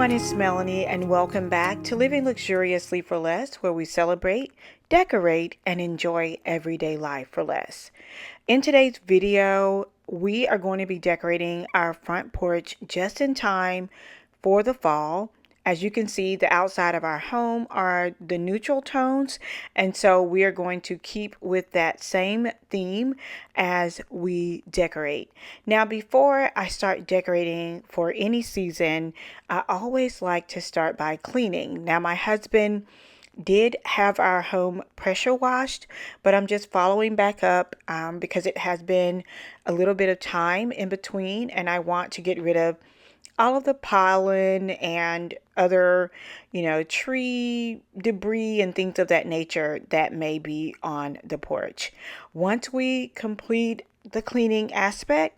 everyone, it's Melanie and welcome back to Living Luxuriously for Less, where we celebrate, decorate, and enjoy everyday life for less. In today's video, we are going to be decorating our front porch just in time for the fall. As you can see, the outside of our home are the neutral tones, and so we are going to keep with that same theme as we decorate. Now, before I start decorating for any season, I always like to start by cleaning. Now, my husband did have our home pressure washed, but I'm just following back up because it has been a little bit of time in between, and I want to get rid of all of the pollen and other, tree debris and things of that nature that may be on the porch. Once we complete the cleaning aspect,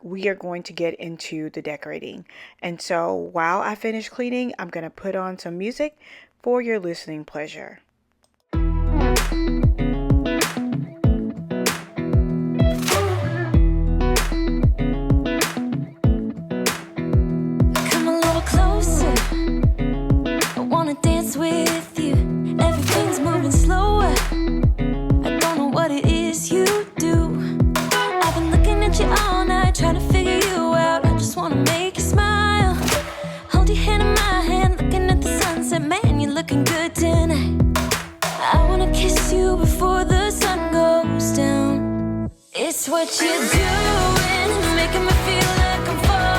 we are going to get into the decorating. And so while I finish cleaning, I'm going to put on some music for your listening pleasure. With you, everything's moving slower. I don't know what it is you do. I've been looking at you all night, trying to figure you out. I just wanna make you smile. Hold your hand in my hand, looking at the sunset. Man, you're looking good tonight. I wanna kiss you before the sun goes down. It's what you're doing, making me feel like I'm falling.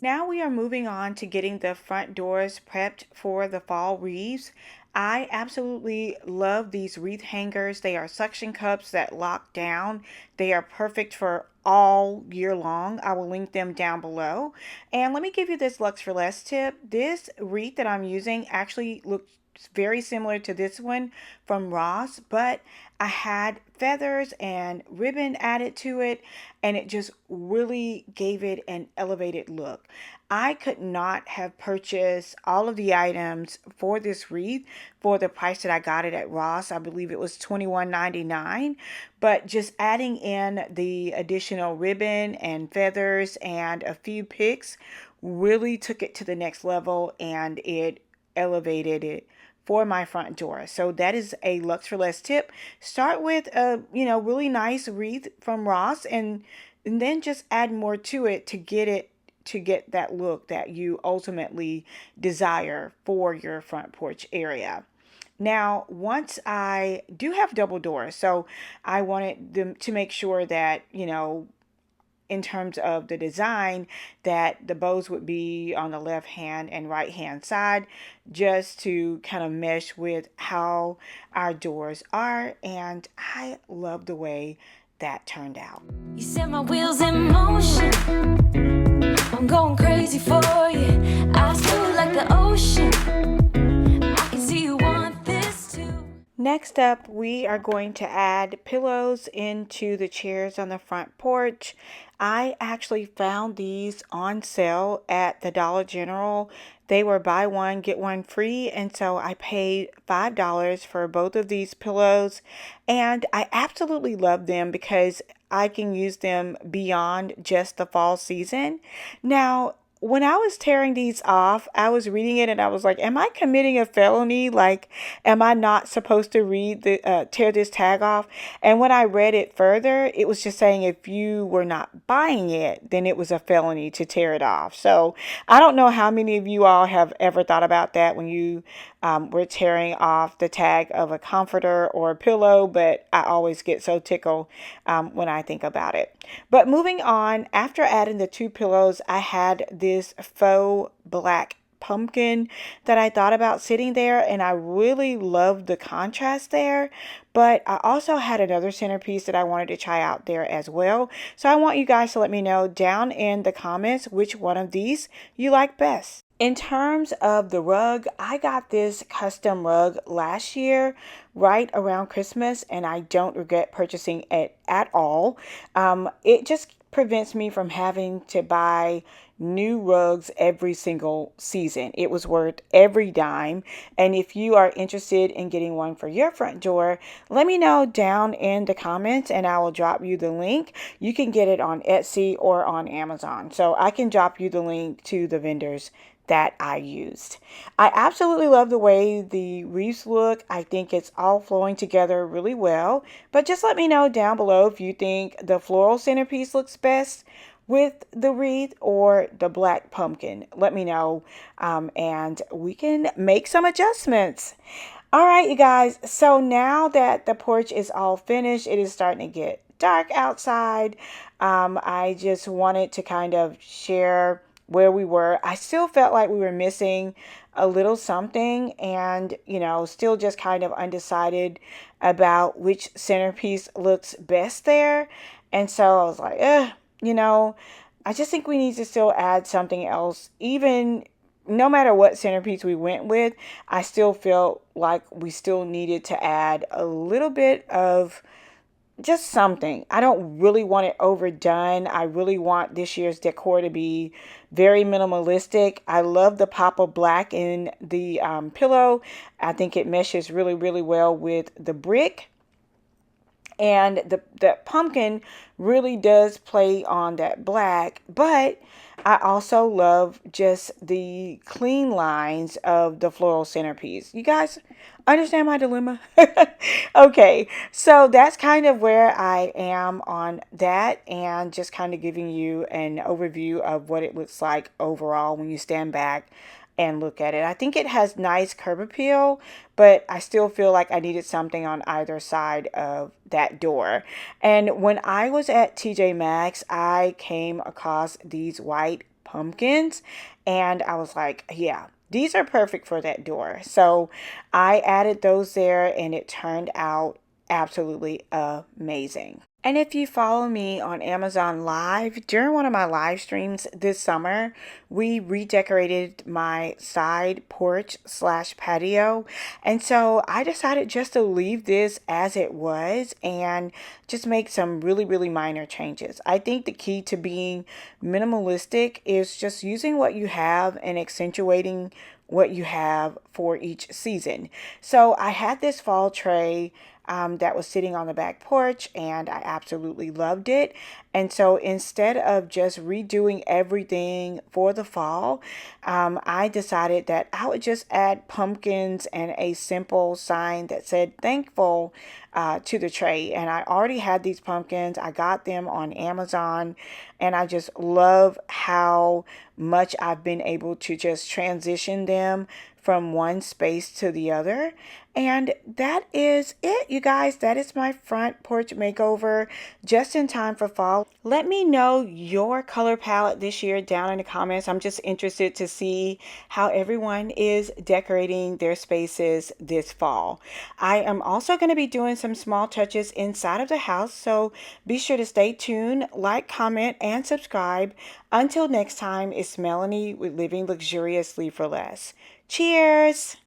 Now we are moving on to getting the front doors prepped for the fall wreaths. I absolutely love these wreath hangers. They are suction cups that lock down. They are perfect for all year long. I will link them down below. And let me give you this Lux for Less tip. This wreath that I'm using actually looks very similar to this one from Ross, but I had feathers and ribbon added to it, and it just really gave it an elevated look. I could not have purchased all of the items for this wreath for the price that I got it at Ross. I believe it was $21.99, but just adding in the additional ribbon and feathers and a few picks really took it to the next level, and it elevated it for my front door. So that is a Lux for Less tip. Start with a really nice wreath from Ross, and then just add more to it to get that look that you ultimately desire for your front porch area. Now, once I do have double doors, so I wanted them to make sure that, in terms of the design, that the bows would be on the left hand and right hand side, just to kind of mesh with how our doors are. And I love the way that turned out. You set my wheels in motion. I'm going crazy for you. I feel like the ocean. I can see you want this too. Next up, we are going to add pillows into the chairs on the front porch. I actually found these on sale at the Dollar General. They were buy one, get one free, and so I paid $5 for both of these pillows, and I absolutely love them because I can use them beyond just the fall season. Now, when I was tearing these off, I was reading it and I was like, am I committing a felony? Like, am I not supposed to tear this tag off? And when I read it further, it was just saying if you were not buying it, then it was a felony to tear it off. So I don't know how many of you all have ever thought about that when you were tearing off the tag of a comforter or a pillow, but I always get so tickled when I think about it. But moving on, after adding the two pillows, I had this faux black pumpkin that I thought about sitting there, and I really loved the contrast there. But I also had another centerpiece that I wanted to try out there as well. So I want you guys to let me know down in the comments which one of these you like best. In terms of the rug, I got this custom rug last year, right around Christmas, and I don't regret purchasing it at all. It just prevents me from having to buy new rugs every single season. It was worth every dime. And if you are interested in getting one for your front door, let me know down in the comments and I will drop you the link. You can get it on Etsy or on Amazon. So I can drop you the link to the vendors that I used. I absolutely love the way the wreaths look. I think it's all flowing together really well. But just let me know down below if you think the floral centerpiece looks best with the wreath or the black pumpkin. Let me know and we can make some adjustments. All right, you guys. So now that the porch is all finished, it is starting to get dark outside. I just wanted to kind of share where we were. I still felt like we were missing a little something and, still just kind of undecided about which centerpiece looks best there. And so I was like, you know, I just think we need to still add something else. Even no matter what centerpiece we went with, I still felt like we still needed to add a little bit of just something. I don't really want it overdone. I really want this year's decor to be very minimalistic. I love the pop of black in the pillow. I think it meshes really, really well with the brick. And the pumpkin really does play on that black, but I also love just the clean lines of the floral centerpiece. You guys understand my dilemma? Okay, so that's kind of where I am on that, and just kind of giving you an overview of what it looks like overall when you stand back and look at it. I think it has nice curb appeal, but I still feel like I needed something on either side of that door. And when I was at TJ Maxx, I came across these white pumpkins and I was like, yeah, these are perfect for that door. So I added those there and it turned out absolutely amazing. And if you follow me on Amazon Live, during one of my live streams this summer, we redecorated my side porch slash patio. And so I decided just to leave this as it was and just make some really, really minor changes. I think the key to being minimalistic is just using what you have and accentuating what you have for each season. So I had this fall tray that was sitting on the back porch and I absolutely loved it. And so instead of just redoing everything for the fall, I decided that I would just add pumpkins and a simple sign that said thankful to the tray. And I already had these pumpkins. I got them on Amazon and I just love how much I've been able to just transition them from one space to the other. And that is it, you guys. That is my front porch makeover just in time for fall. Let me know your color palette this year down in the comments. I'm just interested to see how everyone is decorating their spaces this fall. I am also going to be doing some small touches inside of the house, so be sure to stay tuned, like, comment, and subscribe. Until next time, it's Melanie with Living Luxuriously for Less. Cheers!